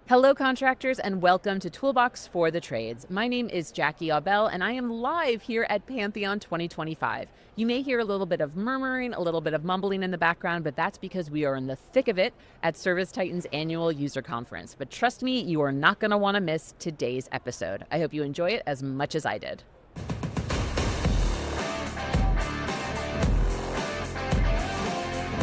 Hello, contractors, and welcome to Toolbox for the Trades. My name is Jackie Aubel, and I am live here at Pantheon 2025. You may hear a little bit of murmuring, a little bit of mumbling in the background, but that's because we are in the thick of it at ServiceTitan's annual user conference. But trust me, you are not going to want to miss today's episode. I hope you enjoy it as much as I did.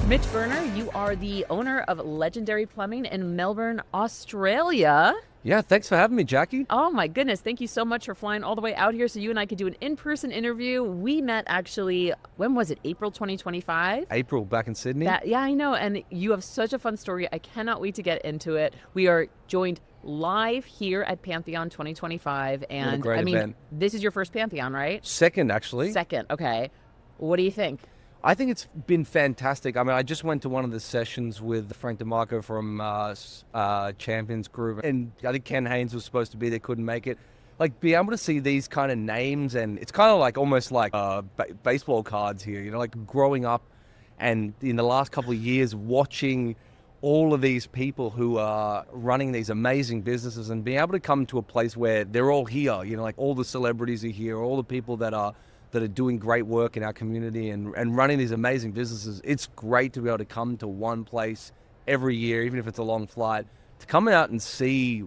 Mitch Boerner, you are the owner of Legendary Plumbing in Melbourne, Australia. Yeah, thanks for having me, Jackie. Oh my goodness, thank you so much for flying all the way out here so you and I could do an in-person interview. We met actually, when was it, April 2025? April, back in Sydney. Yeah, I know, and you have such a fun story. I cannot wait to get into it. We are joined live here at Pantheon 2025, and what a great event. This is your first Pantheon, right? Second, actually. Second, okay. What do you think? I think it's been fantastic. I mean, I just went to one of the sessions with Frank DeMarco from Champions Group, and I think Ken Haynes was supposed to be there, couldn't make it. Like, being able to see these kind of names, and it's kind of like almost like baseball cards here, you know, like growing up and in the last couple of years watching all of these people who are running these amazing businesses and being able to come to a place where they're all here, you know, like all the celebrities are here, all the people that are doing great work in our community and running these amazing businesses. It's great to be able to come to one place every year, even if it's a long flight, to come out and see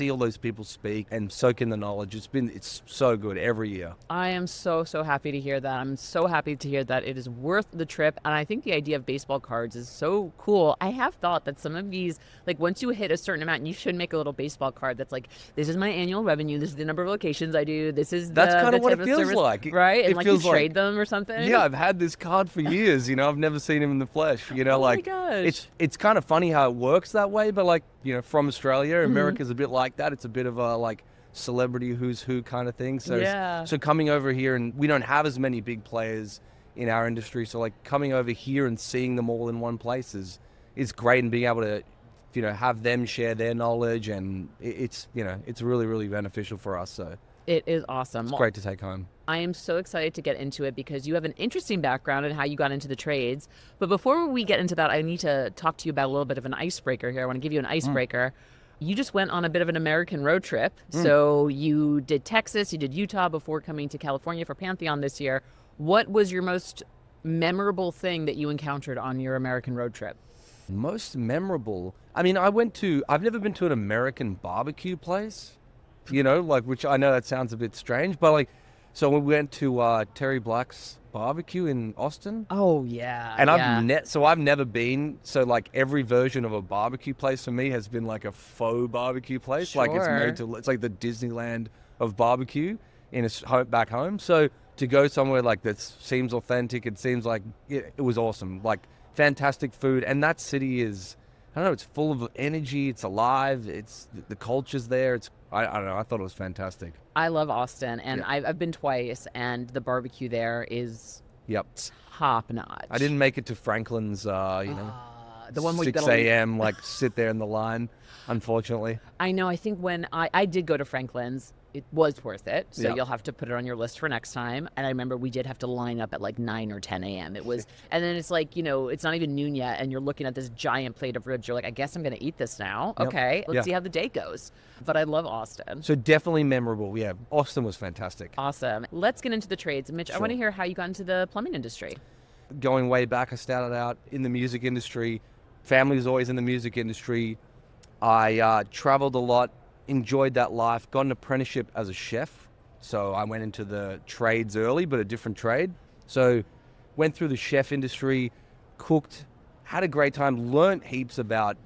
all those people speak and soak in the knowledge. It's so good every year. I am so happy to hear that. I'm so happy to hear that it is worth the trip. And I think the idea of baseball cards is so cool. I have thought that some of these, like once you hit a certain amount, you should make a little baseball card that's like, this is my annual revenue. This is the number of locations I do. That's kind of what it feels like. Right? And it like feels you trade them or something. Yeah, I've had this card for years. I've never seen him in the flesh. Oh my gosh. It's kind of funny how it works that way, but like, from Australia, America's a bit like that. It's a bit of a like celebrity who's who kind of thing. So coming over here, and we don't have as many big players in our industry, so like coming over here and seeing them all in one place is great, and being able to have them share their knowledge, and it's really, really beneficial for us. So it is awesome. It's great to take home. I am so excited to get into it because you have an interesting background in how you got into the trades. But before we get into that, I need to talk to you about a little bit of an icebreaker here. I want to give you an icebreaker. You just went on a bit of an American road trip. So you did Texas, you did Utah before coming to California for Pantheon this year. What was your most memorable thing that you encountered on your American road trip? Most memorable? I mean, I've never been to an American barbecue place, which I know that sounds a bit strange, but like, so we went to Terry Black's barbecue in Austin. Oh yeah. And I've never been. So like every version of a barbecue place for me has been like a faux barbecue place. Sure. Like it's like the Disneyland of barbecue back home. So to go somewhere like that seems authentic. It seems like it was awesome. Like fantastic food, and that city is, I don't know, it's full of energy. It's alive. It's the culture's there. I don't know. I thought it was fantastic. I love Austin, and I've been twice, and the barbecue there is top notch. I didn't make it to Franklin's, the one 6 a.m. like sit there in the line, unfortunately. I know. I think when I did go to Franklin's, it was worth it. So you'll have to put it on your list for next time. And I remember we did have to line up at like 9 or 10 a.m. It was, and then it's like, it's not even noon yet, and you're looking at this giant plate of ribs. You're like, I guess I'm going to eat this now. Yep. Okay, let's see how the day goes. But I love Austin. So definitely memorable. Yeah, Austin was fantastic. Awesome. Let's get into the trades. Mitch, I want to hear how you got into the plumbing industry. Going way back, I started out in the music industry. Family was always in the music industry. I traveled a lot. Enjoyed that life, got an apprenticeship as a chef. So I went into the trades early, but a different trade. So went through the chef industry, cooked, had a great time, learned heaps about,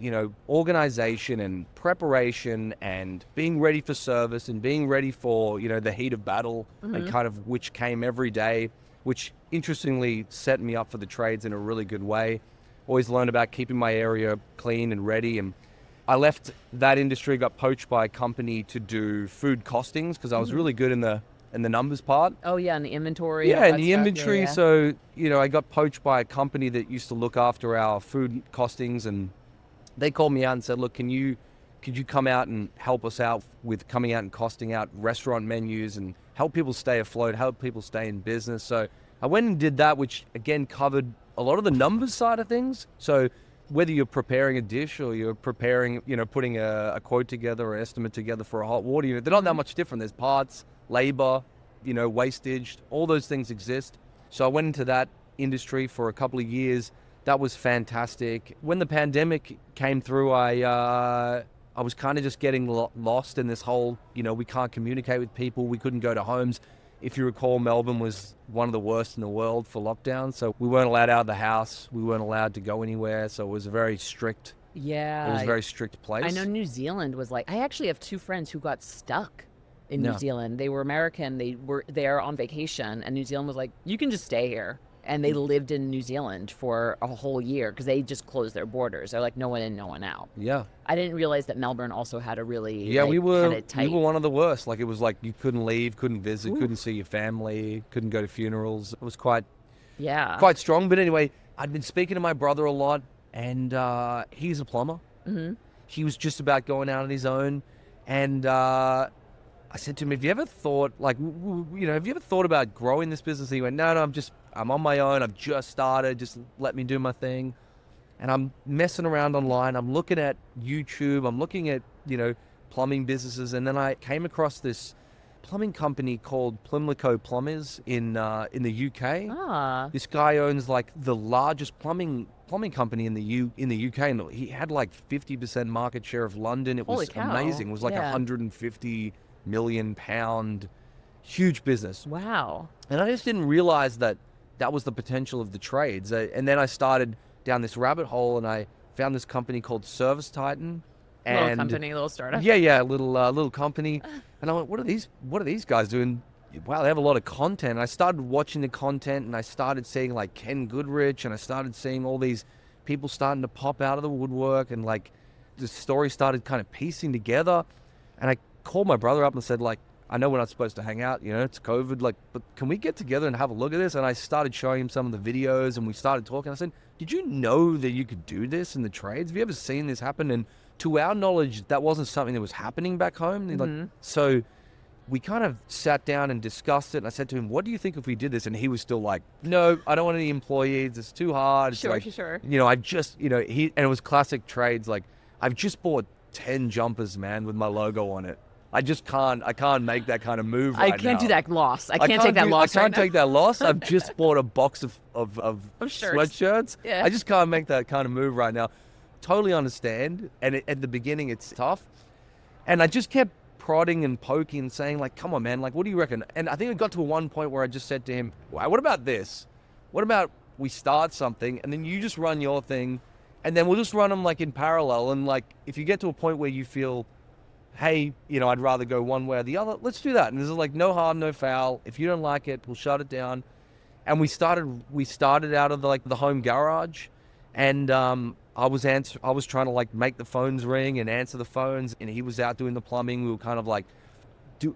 organization and preparation and being ready for service and being ready for, the heat of battle and kind of which came every day, which interestingly set me up for the trades in a really good way. Always learned about keeping my area clean and ready, and I left that industry, got poached by a company to do food costings because I was really good in the numbers part. Oh yeah, and the inventory. Yeah, and the inventory. Yeah. So, I got poached by a company that used to look after our food costings, and they called me out and said, look, could you come out and help us out with coming out and costing out restaurant menus and help people stay afloat, help people stay in business. So I went and did that, which again covered a lot of the numbers side of things. So whether you're preparing a dish or you're preparing, putting a quote together or an estimate together for a hot water unit, they're not that much different. There's parts, labor, wastage, all those things exist. So I went into that industry for a couple of years. That was fantastic. When the pandemic came through, I was kind of just getting lost in this whole, we can't communicate with people. We couldn't go to homes. If you recall, Melbourne was one of the worst in the world for lockdown. So we weren't allowed out of the house. We weren't allowed to go anywhere. So it was a very strict, Yeah. it was a very strict place. I know New Zealand was like, I actually have 2 friends who got stuck in New Zealand. They were American. They were there on vacation, and New Zealand was like, you can just stay here. And they lived in New Zealand for a whole year because they just closed their borders. They're like, no one in, no one out. Yeah. I didn't realize that Melbourne also had a really we were tight. we were one of the worst. Like, it was like you couldn't leave, couldn't visit, couldn't see your family, couldn't go to funerals. It was quite strong. But anyway, I'd been speaking to my brother a lot, and he's a plumber. Mm-hmm. He was just about going out on his own, and I said to him, have you ever thought about growing this business? And he went, no, I'm on my own. I've just started. Just let me do my thing. And I'm messing around online. I'm looking at YouTube. I'm looking at, plumbing businesses. And then I came across this plumbing company called Plimlico Plumbers in the UK. Ah. This guy owns like the largest plumbing company in the UK. And he had like 50% market share of London. It was amazing. It was like £150 million huge business. Wow. And I just didn't realize that was the potential of the trades. And then I started down this rabbit hole, and I found this company called ServiceTitan. Little company, little startup. Yeah, little company. And I went, what are these guys doing? Wow, they have a lot of content. And I started watching the content, and I started seeing like Ken Goodrich, and I started seeing all these people starting to pop out of the woodwork, and like the story started kind of piecing together. And I called my brother up and said, like, I know we're not supposed to hang out, it's COVID, like, but can we get together and have a look at this? And I started showing him some of the videos, and we started talking. I said, did you know that you could do this in the trades? Have you ever seen this happen? And to our knowledge, that wasn't something that was happening back home. Mm-hmm. So we kind of sat down and discussed it. And I said to him, what do you think if we did this? And he was still like, no, I don't want any employees. It's too hard. It's Sure. I've just, and it was classic trades. Like, I've just bought 10 jumpers, man, with my logo on it. I can't make that kind of move right now. I can't do that loss. I can't take that loss. I can't take that loss. I've just bought a box of sweatshirts. Yeah. I just can't make that kind of move right now. Totally understand. And at the beginning, it's tough. And I just kept prodding and poking and saying, like, come on, man, like, what do you reckon? And I think it got to one point where I just said to him, wow, what about this? What about we start something and then you just run your thing, and then we'll just run them like in parallel. And like, if you get to a point where you feel, hey, I'd rather go one way or the other, let's do that. And there's like no harm, no foul. If you don't like it, we'll shut it down. And we started out of the home garage, and I was trying to like make the phones ring and answer the phones, and he was out doing the plumbing. We were kind of like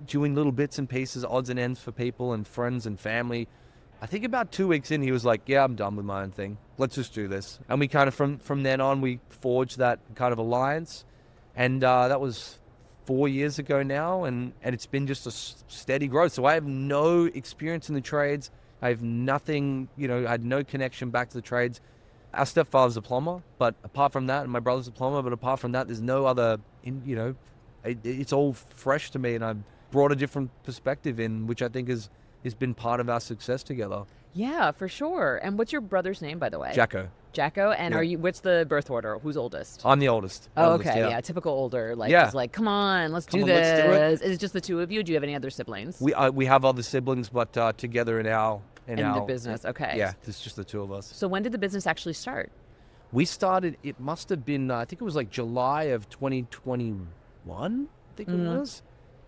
doing little bits and pieces, odds and ends for people and friends and family. I think about 2 weeks in, he was like, yeah, I'm done with my own thing. Let's just do this. And we kind of, from then on, we forged that kind of alliance. And that was 4 years ago now, and it's been just a steady growth. So I have no experience in the trades. I have nothing, I had no connection back to the trades. Our stepfather's a plumber, but apart from that, and my brother's a plumber, but apart from that, there's no other, it's all fresh to me, and I've brought a different perspective in, which I think has been part of our success together. Yeah, for sure. And what's your brother's name, by the way? Jacko. And what's the birth order? Who's oldest? I'm the oldest. Oh, okay. Yeah, typical older. Like, yeah. Is like, come on, let's do this. Let's do it. Is it just the two of you? Do you have any other siblings? We have other siblings, but together in the business. Okay. Yeah, it's just the two of us. So when did the business actually start? We started, it must have been, I think it was like July of 2021, I think it was.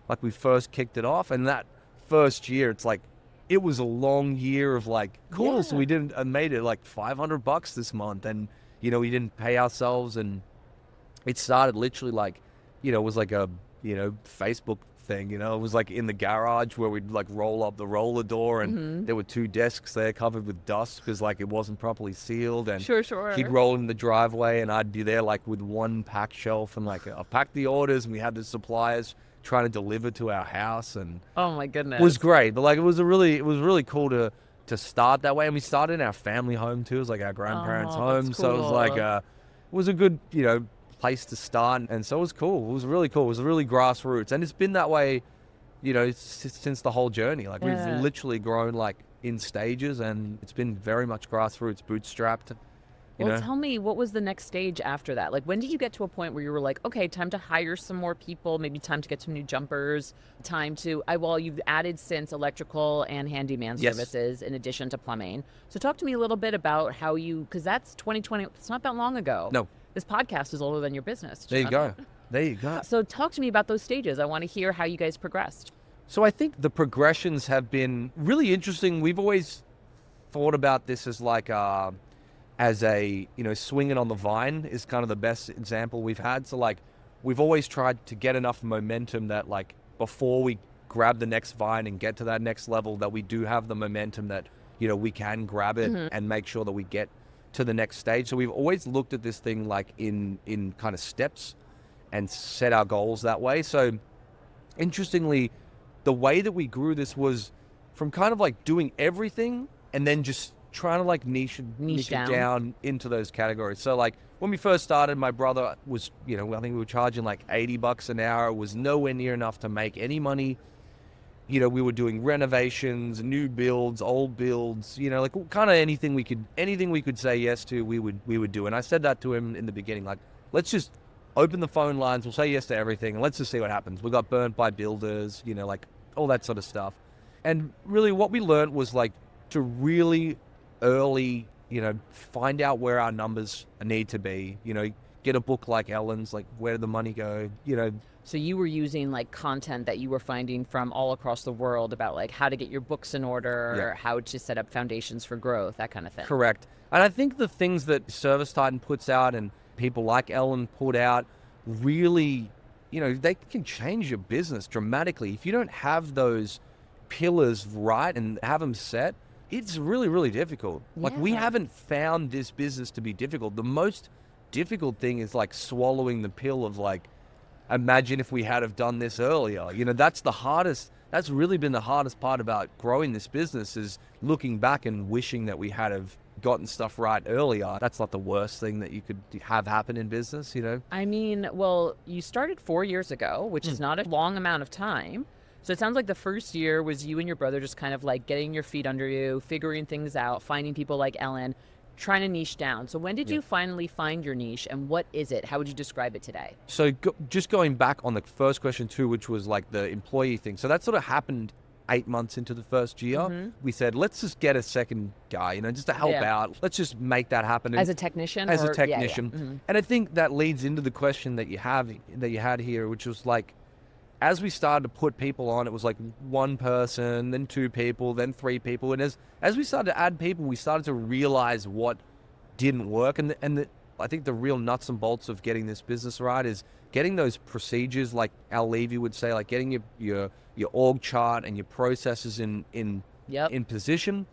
Like, we first kicked it off, and that first year, it's like, it was a long year of like, cool. Yeah. So we made it like $500 this month, and we didn't pay ourselves, and it started literally like, it was like a Facebook thing. It was like in the garage where we'd like roll up the roller door, and there were 2 desks there covered with dust because like it wasn't properly sealed, and sure. He'd roll in the driveway, and I'd be there like with one pack shelf, and like I'll pack the orders, and we had the suppliers trying to deliver to our house, and oh my goodness, it was great. But like it was really cool to start that way, and we started in our family home too. It was like our grandparents' home, cool. So it was like was a good, place to start. And so it was cool. It was really cool. It was really grassroots. And it's been that way, since the whole journey. Like we've literally grown like in stages, and it's been very much grassroots, bootstrapped. Well, tell me, what was the next stage after that? Like, when did you get to a point where you were like, okay, time to hire some more people, maybe time to get some new jumpers, time to, you've added since electrical and handyman services in addition to plumbing. So talk to me a little bit about how because that's 2020, it's not that long ago. No. This podcast is older than your business. There you go. There you go. So talk to me about those stages. I want to hear how you guys progressed. So I think the progressions have been really interesting. We've always thought about this as like as a, swinging on the vine is kind of the best example we've had. So like, we've always tried to get enough momentum that like before we grab the next vine and get to that next level, that we do have the momentum that, we can grab it and make sure that we get to the next stage. So we've always looked at this thing like in kind of steps and set our goals that way. So interestingly, the way that we grew this was from kind of like doing everything and then just trying to like niche it down into those categories. So like when we first started, my brother was, I think we were charging like $80 an hour. It was nowhere near enough to make any money. We were doing renovations, new builds, old builds, like kind of anything we could say yes to, we would do. And I said that to him in the beginning, like, let's just open the phone lines. We'll say yes to everything and let's just see what happens. We got burnt by builders, like all that sort of stuff. And really what we learned was like to really early, find out where our numbers need to be, get a book like Ellen's, like where did the money go, So you were using like content that you were finding from all across the world about like how to get your books in order, or how to set up foundations for growth, that kind of thing. Correct. And I think the things that ServiceTitan puts out and people like Ellen put out really, they can change your business dramatically. If you don't have those pillars right and have them set, it's really, really difficult. Like we haven't found this business to be difficult. The most difficult thing is like swallowing the pill of like, imagine if we had have done this earlier. That's the hardest. That's really been the hardest part about growing this business, is looking back and wishing that we had have gotten stuff right earlier. That's not the worst thing that you could have happen in business, I mean, well, you started 4 years ago, which is not a long amount of time. So it sounds like the first year was you and your brother just kind of like getting your feet under you, figuring things out, finding people like Ellen, trying to niche down. So when did you finally find your niche, and what is it? How would you describe it today? So just going back on the first question too, which was like the employee thing. So that sort of happened 8 months into the first year. We said, let's just get a second guy, just to help out. Let's just make that happen. As a technician? As a technician. And I think that leads into the question that you had here, which was like, as we started to put people on, it was like one person, then two people, then three people. And as we started to add people, we started to realize what didn't work. And I think the real nuts and bolts of getting this business right is getting those procedures, like Al Levy would say, like getting your org chart and your processes in position.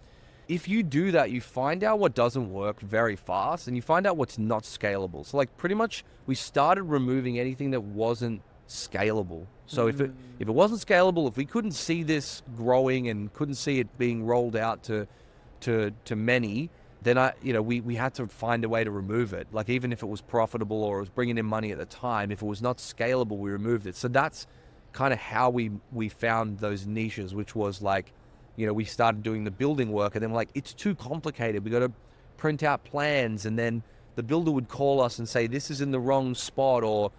If you do that, you find out what doesn't work very fast, and you find out what's not scalable. So like pretty much we started removing anything that wasn't scalable. So if it wasn't scalable, if we couldn't see this growing and couldn't see it being rolled out to many, then we had to find a way to remove it. Like even if it was profitable or it was bringing in money at the time, if it was not scalable, we removed it. So that's kind of how we found those niches, which was like, we started doing the building work, and then we're like, it's too complicated. We got to print out plans, and then the builder would call us and say, this is in the wrong spot, or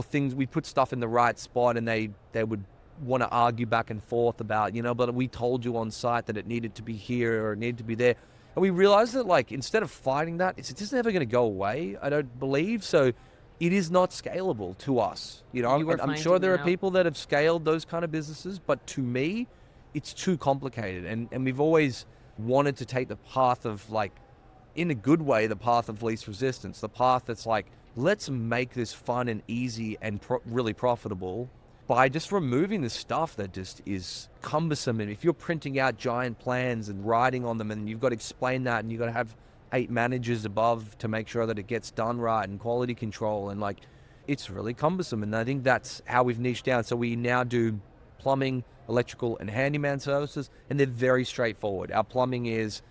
things, we put stuff in the right spot, and they would want to argue back and forth about, but we told you on site that it needed to be here or it needed to be there. And we realized that like, instead of fighting that, it's just never going to go away, I don't believe. So it is not scalable to us. I'm sure there are people that have scaled those kind of businesses, but to me, it's too complicated. And we've always wanted to take the path of like, in a good way, the path of least resistance, the path that's like, let's make this fun and easy and really profitable by just removing the stuff that just is cumbersome. And if you're printing out giant plans and writing on them, and you've got to explain that, and you've got to have 8 managers above to make sure that it gets done right, and quality control, and like, it's really cumbersome. And I think that's how we've niched down. So we now do plumbing, electrical, and handyman services, and they're very straightforward. Our plumbing is,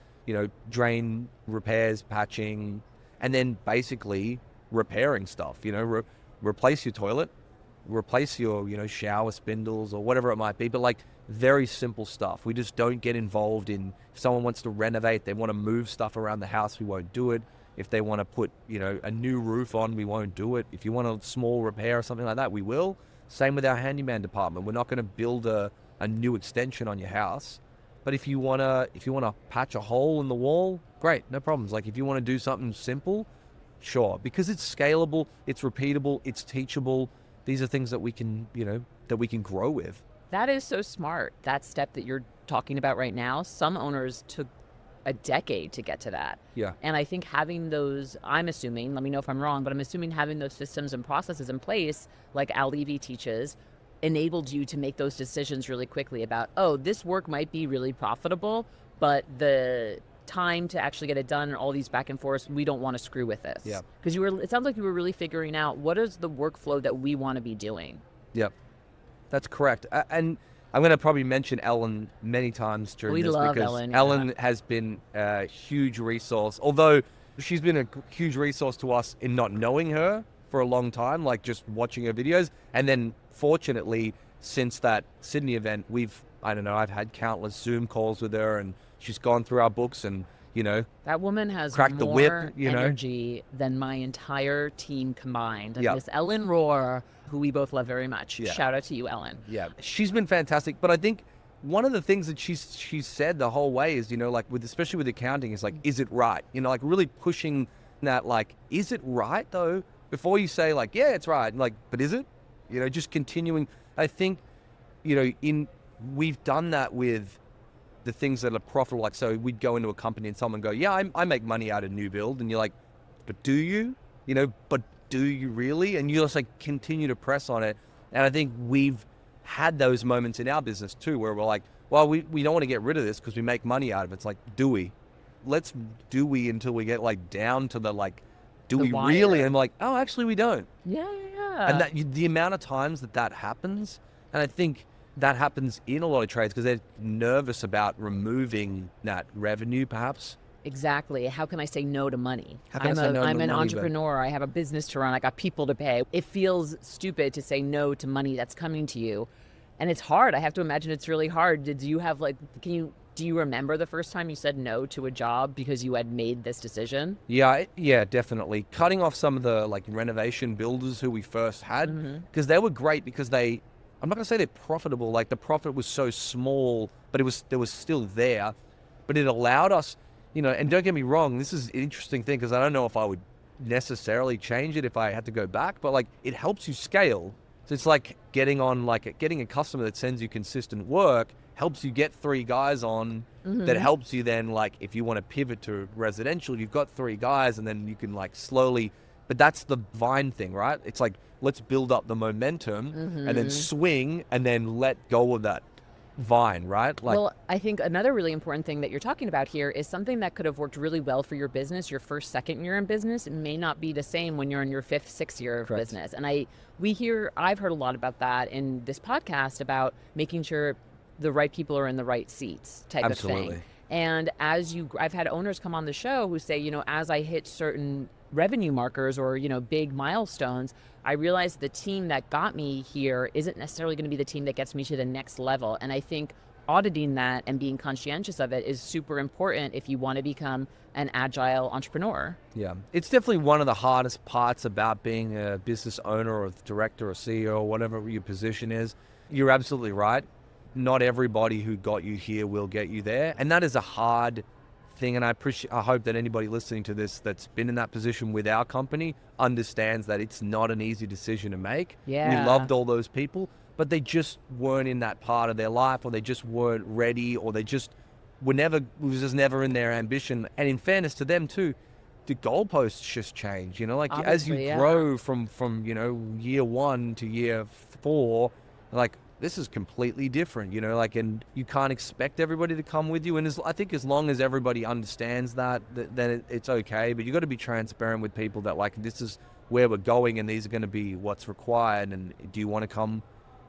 drain repairs, patching, and then basically repairing stuff, replace your toilet, replace your, shower spindles or whatever it might be, but like very simple stuff. We just don't get involved in, if someone wants to renovate, they want to move stuff around the house, we won't do it. If they want to put, a new roof on, we won't do it. If you want a small repair or something like that, we will. Same with our handyman department. We're not going to build a new extension on your house. But if you want to patch a hole in the wall, great, no problems. Like if you want to do something simple, sure. Because it's scalable, it's repeatable, it's teachable. These are things that we can, that we can grow with. That is so smart. That step that you're talking about right now, some owners took a decade to get to that. Yeah. And I think having those, I'm assuming, let me know if I'm wrong, but I'm assuming having those systems and processes in place, like Al Levy teaches, enabled you to make those decisions really quickly about, oh, this work might be really profitable, but the time to actually get it done and all these back and forth, we don't want to screw with this. Yeah. Because it sounds like you were really figuring out what is the workflow that we want to be doing. Yep. That's correct. And I'm going to probably mention Ellen many times during this love because Ellen. Ellen has been a huge resource, although she's been a huge resource to us in not knowing her for a long time, like just watching her videos. And then fortunately, since that Sydney event, I've had countless Zoom calls with her and she's gone through our books and, that woman has cracked more the whip, energy than my entire team combined. And Yep. Miss Ellen Rohr, who we both love very much. Yeah. Shout out to you, Ellen. Yeah, she's been fantastic. But I think one of the things that she's said the whole way is, especially with accounting, is like, is it right? Like really pushing that, like, is it right though? Before you say like, yeah, it's right. Like, but is it? Just continuing. I think, we've done that with the things that are profitable. Like, so we'd go into a company and someone go, yeah, I make money out of new build. And you're like, but do you? But do you really? And you just like continue to press on it. And I think we've had those moments in our business too, where we're like, well, we don't want to get rid of this because we make money out of it. It's like, do we? Let's do we until we get like down to the like, do The we wire. really? And I'm like, oh, actually we don't. Yeah. And the amount of times that happens, and I think that happens in a lot of trades because they're nervous about removing that revenue perhaps. Exactly. How can I say no to money? How can I say no to I'm an money, entrepreneur. I have a business to run. I got people to pay. It feels stupid to say no to money that's coming to you. And it's hard. I have to imagine it's really hard. Did you have do you remember the first time you said no to a job because you had made this decision? Yeah, definitely. Cutting off some of the like renovation builders who we first had, because they were great because I'm not going to say they're profitable. Like the profit was so small, but there was still there. But it allowed us, and don't get me wrong, this is an interesting thing because I don't know if I would necessarily change it if I had to go back, but like it helps you scale. So it's like getting a customer that sends you consistent work helps you get 3 guys on that helps you then, like, if you want to pivot to residential, you've got 3 guys and then you can like slowly, but that's the vine thing, right? It's like, let's build up the momentum and then swing and then let go of that vine, right? Like, well, I think another really important thing that you're talking about here is something that could have worked really well for your business, your first, second year in business. It may not be the same when you're in your 5th, 6th year of Correct. business. And I've heard a lot about that in this podcast about making sure the right people are in the right seats type of Absolutely. thing. And I've had owners come on the show who say, as I hit certain revenue markers or, big milestones, I realized the team that got me here isn't necessarily going to be the team that gets me to the next level. And I think auditing that and being conscientious of it is super important if you want to become an agile entrepreneur. yeah, it's definitely one of the hardest parts about being a business owner or director or CEO or whatever your position is. You're absolutely right. Not everybody who got you here will get you there. And that is a hard thing. And I hope that anybody listening to this that's been in that position with our company understands that it's not an easy decision to make. Yeah. We loved all those people, but they just weren't in that part of their life, or they just weren't ready, or they just it was just never in their ambition. And in fairness to them too, the goalposts just change, like as you Obviously, yeah. grow from year 1 to year 4, like, this is completely different, and you can't expect everybody to come with you. And I think as long as everybody understands that, then it's okay. But you got to be transparent with people that, like, this is where we're going and these are going to be what's required. And do you want to come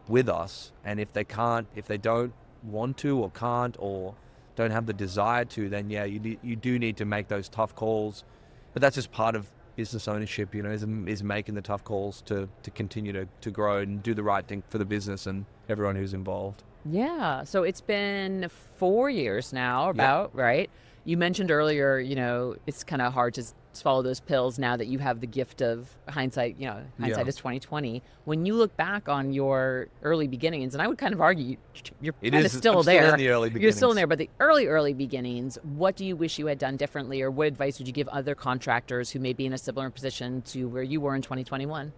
with us? And if they don't want to or can't or don't have the desire to, then yeah, you do need to make those tough calls. But that's just part of, business ownership, is making the tough calls to continue to grow and do the right thing for the business and everyone who's involved. Yeah. So it's been 4 years now, about, right? You mentioned earlier, it's kind of hard to swallow those pills now that you have the gift of hindsight. Hindsight is 2020. When you look back on your early beginnings, and I would kind of argue you're kind of still there. Still in the early beginnings. You're still in there, but the early beginnings, what do you wish you had done differently, or what advice would you give other contractors who may be in a similar position to where you were in 2021?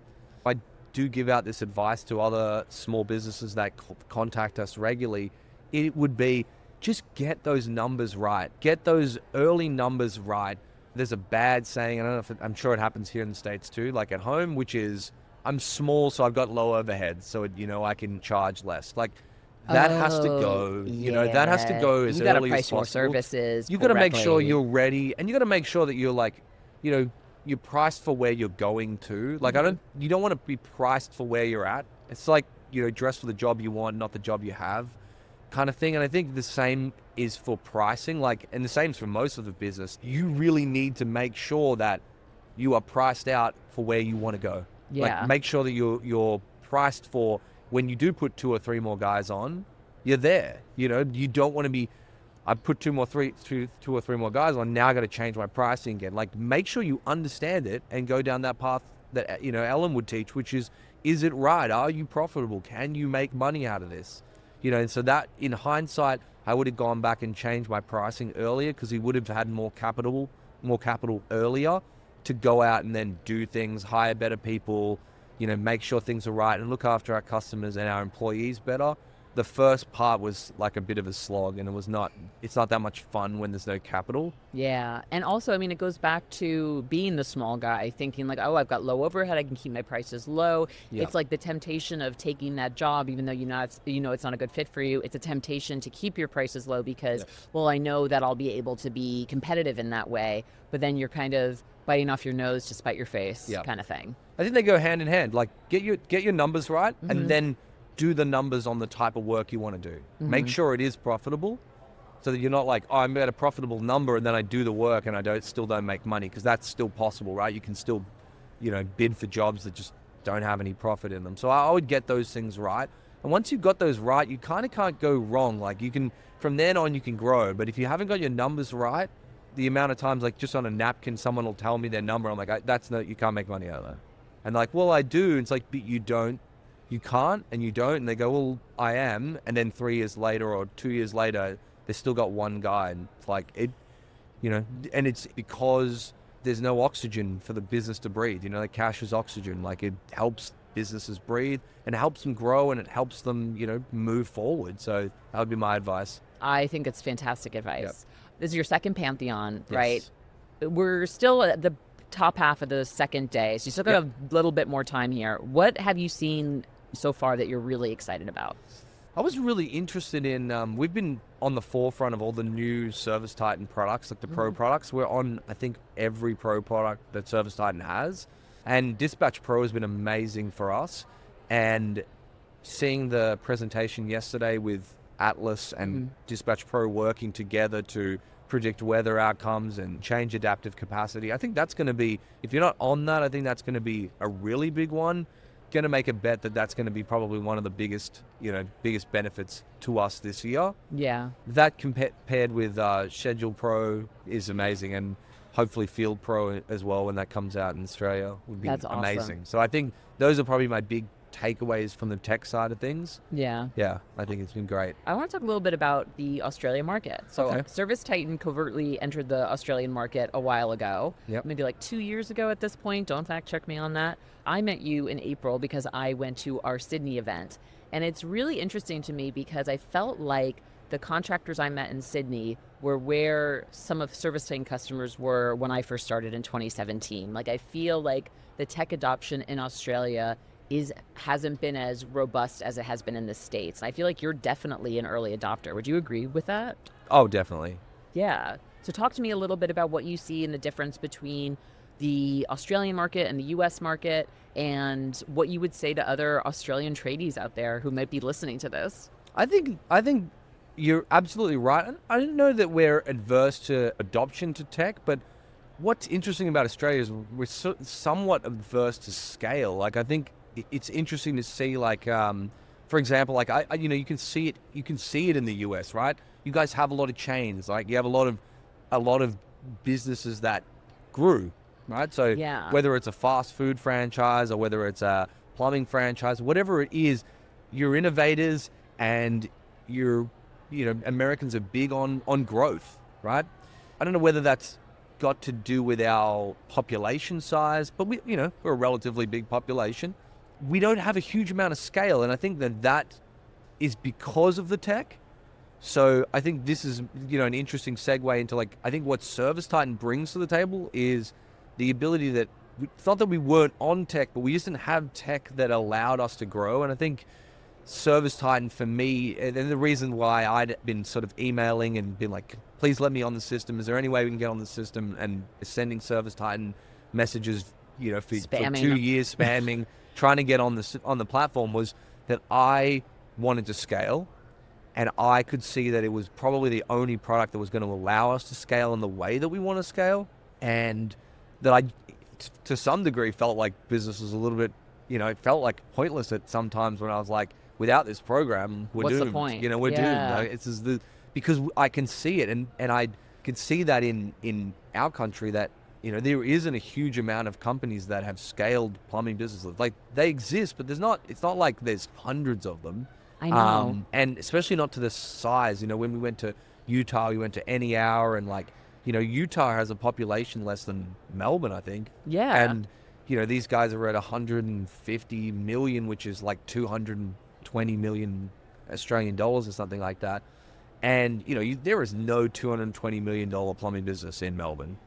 I do give out this advice to other small businesses that contact us regularly. It would be, just get those numbers right. Get those early numbers right. There's a bad saying, I don't know if I'm sure it happens here in the States too, like at home, which is, I'm small, so I've got low overhead, so I can charge less. Like that has to go. That has to go as early as possible. You got to price your services. You got to make sure you're ready, and you got to make sure that you're like, you're priced for where you're going to. Like you don't want to be priced for where you're at. It's like, dress for the job you want, not the job you have, kind of thing. And I think the same is for pricing, and the same is for most of the business. You really need to make sure that you are priced out for where you want to go. Yeah. Like make sure that you're priced for when you do put 2 or 3 more guys on, you're there. You don't want to be, I put 2 or 3 more guys on, now I got to change my pricing again. Like make sure you understand it and go down that path that, Ellen would teach, which is it right? Are you profitable? Can you make money out of this? And so that in hindsight, I would have gone back and changed my pricing earlier, because we would have had more capital earlier to go out and then do things, hire better people, make sure things are right and look after our customers and our employees better. The first part was like a bit of a slog, and it's not that much fun when there's no capital. Yeah. And also, it goes back to being the small guy, thinking like, oh, I've got low overhead, I can keep my prices low. Yeah. It's like the temptation of taking that job, even though it's not a good fit for you. It's a temptation to keep your prices low because, well, I know that I'll be able to be competitive in that way. But then you're kind of biting off your nose to spite your face, kind of thing. I think they go hand in hand. Like get your numbers right, and then do the numbers on the type of work you want to do. Make sure it is profitable, so that you're not like, oh, I'm at a profitable number and then I do the work and I still don't make money, because that's still possible, right? You can still, bid for jobs that just don't have any profit in them. So I would get those things right. And once you've got those right, you kind of can't go wrong. Like from then on you can grow. But if you haven't got your numbers right, the amount of times, like just on a napkin, someone will tell me their number. I'm like, you can't make money out of that. And like, well, I do. It's like, but you don't. You can't, and you don't, and they go, well, I am, and then 3 years later or 2 years later, they still got one guy, and it's like and it's because there's no oxygen for the business to breathe. Like cash is oxygen. Like it helps businesses breathe, and it helps them grow, and it helps them, move forward. So that would be my advice. I think it's fantastic advice. Yep. This is your second Pantheon, yes. Right? We're still at the top half of the second day, so you still got a little bit more time here. What have you seen so far that you're really excited about? I was really interested in, we've been on the forefront of all the new ServiceTitan products, like the Pro products. We're on, I think, every Pro product that ServiceTitan has. And Dispatch Pro has been amazing for us. And seeing the presentation yesterday with Atlas and Dispatch Pro working together to predict weather outcomes and change adaptive capacity, I think that's going to be, if you're not on that, I think that's going to be a really big one. Going to make a bet that's going to be probably one of the biggest benefits to us this year. Yeah. That compared with Schedule Pro is amazing, and hopefully Field Pro as well when that comes out in Australia would be amazing. Awesome. So I think those are probably my big takeaways from the tech side of things. Yeah. Yeah, I think it's been great. I want to talk a little bit about the Australia market. So ServiceTitan covertly entered the Australian market a while ago, maybe like 2 years ago at this point. Don't fact check me on that. I met you in April because I went to our Sydney event. And it's really interesting to me because I felt like the contractors I met in Sydney were where some of ServiceTitan customers were when I first started in 2017. Like I feel like the tech adoption in Australia hasn't been as robust as it has been in the States. And I feel like you're definitely an early adopter. Would you agree with that? Oh, definitely. Yeah. So talk to me a little bit about what you see in the difference between the Australian market and the US market, and what you would say to other Australian tradies out there who might be listening to this. I think you're absolutely right. I don't know that we're adverse to adoption to tech, but what's interesting about Australia is we're somewhat averse to scale. Like, I think it's interesting to see, like, for example, like you can see it. You can see it in the US, right? You guys have a lot of chains. Like, you have a lot of businesses that grew, right? So whether it's a fast food franchise or whether it's a plumbing franchise, whatever it is, you're innovators and Americans are big on growth, right? I don't know whether that's got to do with our population size, but we're a relatively big population. We don't have a huge amount of scale, and I think that is because of the tech. So I think this is, an interesting segue into, like, I think what ServiceTitan brings to the table is the ability that, it's not that we weren't on tech, but we just didn't have tech that allowed us to grow. And I think ServiceTitan, for me, and the reason why I'd been sort of emailing and been like, please let me on the system. Is there any way we can get on the system? And sending ServiceTitan messages, for 2 years, spamming, trying to get on the platform, was that I wanted to scale. And I could see that it was probably the only product that was going to allow us to scale in the way that we want to scale. And that I, to some degree, felt like business was a little bit, it felt like pointless at some times when I was like, without this program, we're doomed. What's the point? We're doomed. Because I can see it, and I can see that in our country that, there isn't a huge amount of companies that have scaled plumbing businesses. Like, they exist, but it's not like there's hundreds of them. I know. And especially not to the size. When we went to Utah, we went to Any Hour, and Utah has a population less than Melbourne, I think. Yeah. And, these guys are at 150 million, which is like 220 million Australian dollars or something like that. And, there is no $220 million plumbing business in Melbourne.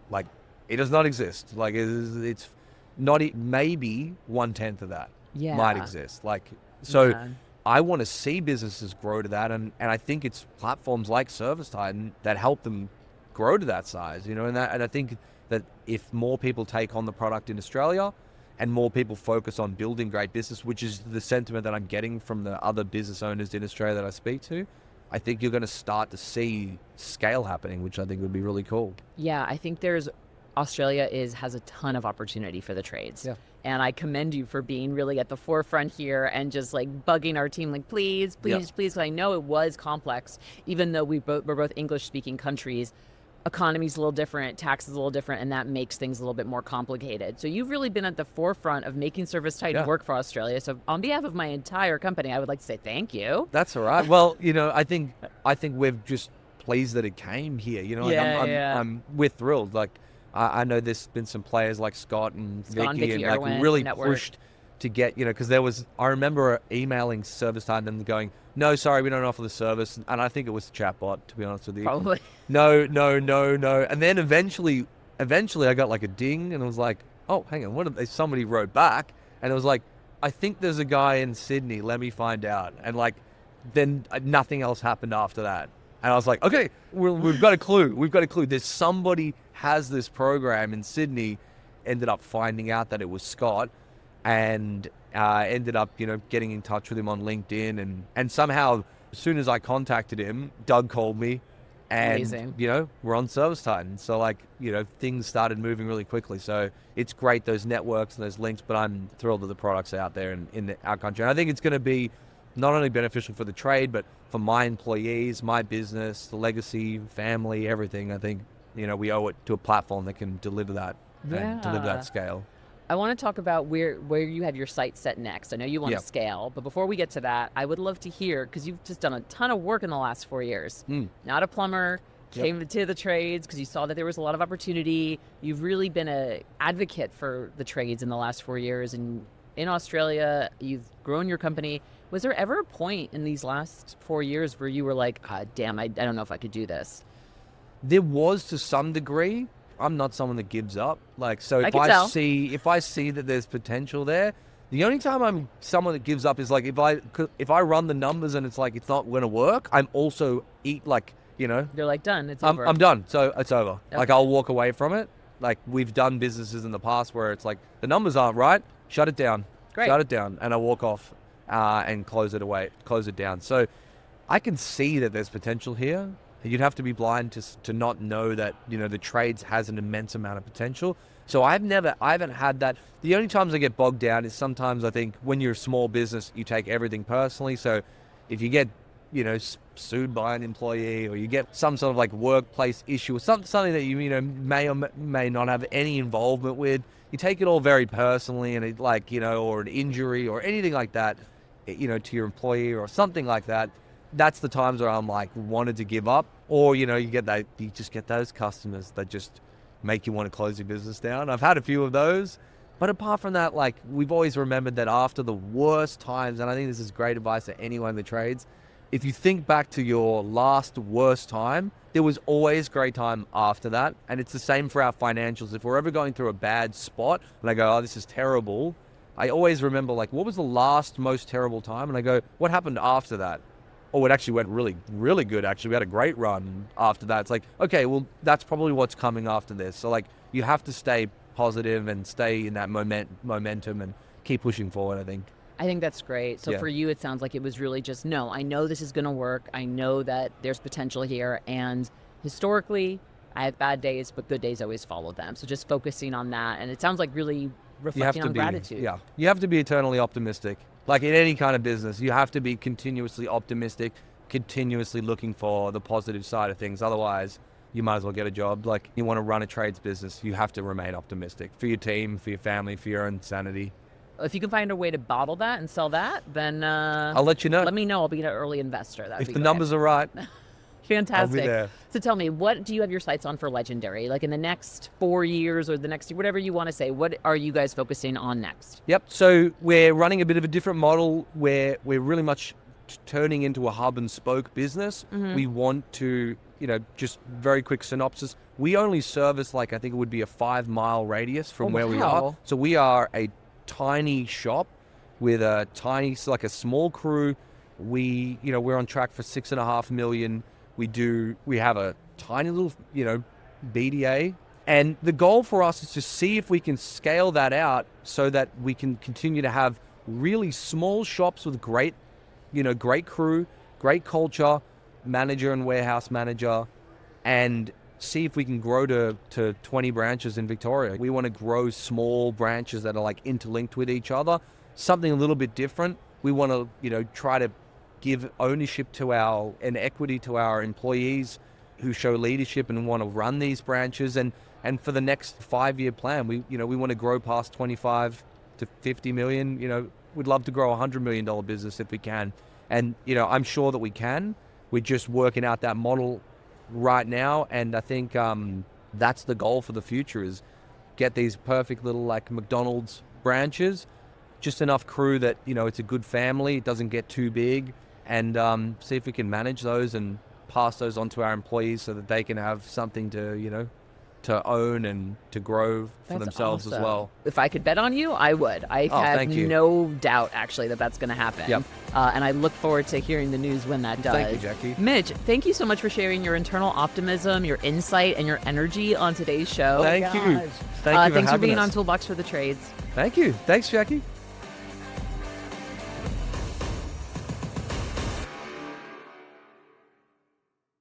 Like, it does not exist. Like, it's not, maybe 1/10 of that might exist. Like, so... Yeah. I want to see businesses grow to that, and I think it's platforms like ServiceTitan that help them grow to that size, and I think that if more people take on the product in Australia and more people focus on building great business, which is the sentiment that I'm getting from the other business owners in Australia that I speak to, I think you're going to start to see scale happening, which I think would be really cool. Yeah, I think Australia has a ton of opportunity for the trades. Yeah. And I commend you for being really at the forefront here and just like bugging our team, like, please. I know it was complex, even though we're both English speaking countries. Economy's a little different, tax is a little different, and that makes things a little bit more complicated. So you've really been at the forefront of making ServiceTitan work for Australia. So on behalf of my entire company, I would like to say thank you. That's all right. Well, I think we're just pleased that it came here. I'm we're thrilled. Like, I know there's been some players like Scott and Vicky and like Irwin, really Network. Pushed to get, because I remember emailing ServiceTitan and going, no, sorry, we don't offer the service. And I think it was the chatbot, to be honest with you. Probably. No. And then eventually I got like a ding and I was like, oh, hang on, somebody wrote back and it was like, I think there's a guy in Sydney, let me find out. And like, then nothing else happened after that. And I was like, okay, we've got a clue. There's somebody has this program in Sydney. Ended up finding out that it was Scott, and ended up, getting in touch with him on LinkedIn. And somehow, as soon as I contacted him, Doug called me, and amazing. We're on ServiceTitan. So like, things started moving really quickly. So it's great, those networks and those links. But I'm thrilled that the product's out there in our country. And I think it's going to be not only beneficial for the trade, but for my employees, my business, the legacy, family, everything. I think, we owe it to a platform that can deliver that and deliver that scale. I want to talk about where you have your sights set next. I know you want to scale, but before we get to that, I would love to hear, because you've just done a ton of work in the last 4 years. Not a plumber, came to the trades because you saw that there was a lot of opportunity. You've really been an advocate for the trades in the last 4 years. And in Australia, you've grown your company. Was there ever a point in these last 4 years where you were like, damn, I don't know if I could do this? There was, to some degree. I'm not someone that gives up. Like, so if I see that there's potential there, the only time I'm someone that gives up is like if I run the numbers and it's like it's not going to work, I'm also you're like, done. It's over. I'm done. So it's over. Yep. Like, I'll walk away from it. Like, we've done businesses in the past where it's like the numbers aren't right. Shut it down. Great. Shut it down, and I walk off and close it down. So I can see that there's potential here. You'd have to be blind to not know that, the trades has an immense amount of potential. So I haven't had that. The only times I get bogged down is sometimes I think when you're a small business, you take everything personally. So if you get, sued by an employee, or you get some sort of like workplace issue, or something that you may or may not have any involvement with, you take it all very personally, and it or an injury or anything like that, to your employee or something like that. That's the times where I'm like wanted to give up, or you just get those customers that just make you want to close your business down. I've had a few of those, but apart from that, we've always remembered that after the worst times, and I think this is great advice to anyone in the trades, if you think back to your last worst time, there was always great time after that. And it's the same for our financials. If we're ever going through a bad spot and I go, oh, this is terrible, I always remember what was the last most terrible time? And I go, what happened after that? Oh, it actually went really, really good. Actually, we had a great run after that. It's like, okay, well, that's probably what's coming after this. So you have to stay positive and stay in that momentum and keep pushing forward, I think. I think that's great. So for you, it sounds like it was really just, no, I know this is going to work. I know that there's potential here. And historically, I have bad days, but good days always follow them. So just focusing on that. And it sounds like really reflecting on gratitude. Yeah. You have to be eternally optimistic. Like in any kind of business, you have to be continuously optimistic, continuously looking for the positive side of things. Otherwise, you might as well get a job. You want to run a trades business, you have to remain optimistic for your team, for your family, for your own sanity. If you can find a way to bottle that and sell that, then I'll let you know. Let me know. I'll be an early investor. If the numbers are right. Fantastic. I'll be there. So tell me, what do you have your sights on for Legendary? In the next 4 years or the next year, whatever you want to say, what are you guys focusing on next? Yep. So we're running a bit of a different model where we're really much turning into a hub and spoke business. Mm-hmm. We want to, just very quick synopsis. We only service I think it would be a 5-mile radius from where we are. So we are a tiny shop with a small crew. We're on track for 6.5 million. We have a tiny little, BDA. And the goal for us is to see if we can scale that out so that we can continue to have really small shops with great crew, great culture, manager and warehouse manager, and see if we can grow to 20 branches in Victoria. We want to grow small branches that are interlinked with each other, something a little bit different. We want to, try to give ownership and equity to our employees who show leadership and want to run these branches. And for the next 5-year plan, we want to grow past 25 to 50 million. We'd love to grow $100 million business if we can. And, I'm sure that we can. We're just working out that model right now, and I think that's the goal for the future, is get these perfect little McDonald's branches, just enough crew that it's a good family, it doesn't get too big, and see if we can manage those and pass those on to our employees so that they can have something to own and to grow for themselves as well. If I could bet on you, I would. I have no doubt, actually, that that's going to happen. Yep. And I look forward to hearing the news when that does. Thank you, Jackie. Mitch, thank you so much for sharing your internal optimism, your insight, and your energy on today's show. Thank you. Thank you Thanks for being on Toolbox for the Trades. Thank you. Thanks, Jackie.